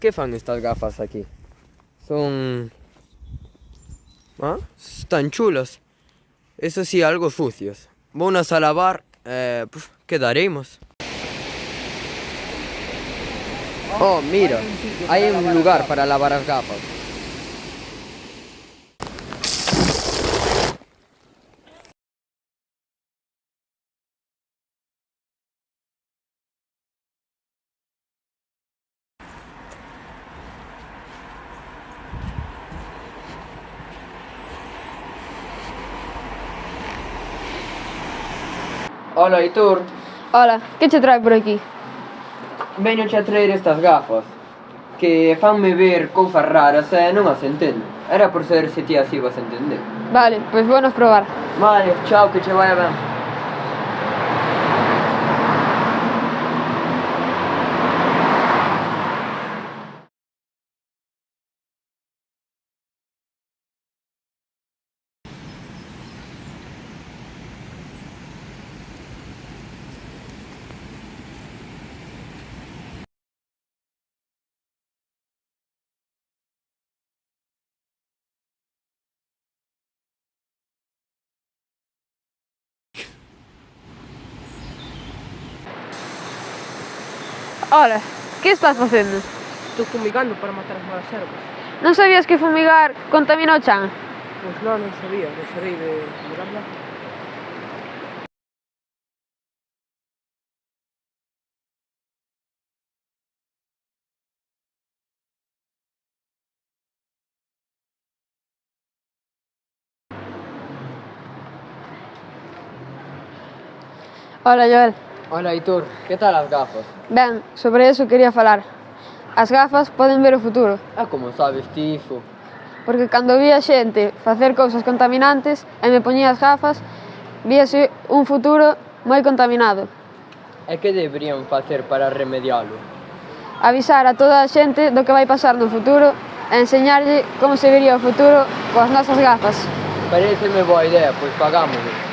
que fan estas gafas aquí? Son... ¿Ah? Están chulas. Eso sí, algo sucios. Vounas a lavar, quedaremos. Oh, mira, hay un lugar para lavar las gafas. Hola, Heitor. Ola, que che trae por aquí? Veño a traer estas gafas que fanme ver cousas raras e non as entendo. Era por saber se ti as ibas a entender. Vale, pois vou nos probar. Vale, chao, que che vaya ben. Ola, que estás facendo? Estou fumigando para matar as malas ervas. Non sabías que fumigar contamina o chan? Pois non sabía, deixarei de fumigarla. Ola, Joel. Hola, Heitor, que tal as gafas? Ben, sobre eso quería falar. As gafas poden ver o futuro, Como sabes ti iso? porque cando vi a xente facer cousas contaminantes e me poñía as gafas, víase un futuro moi contaminado. E que deberían facer para remedialo? Avisar a toda a xente do que vai pasar no futuro e enseñarlle como se vería o futuro coas nosas gafas. Pareceme boa idea, pois pagámoslo.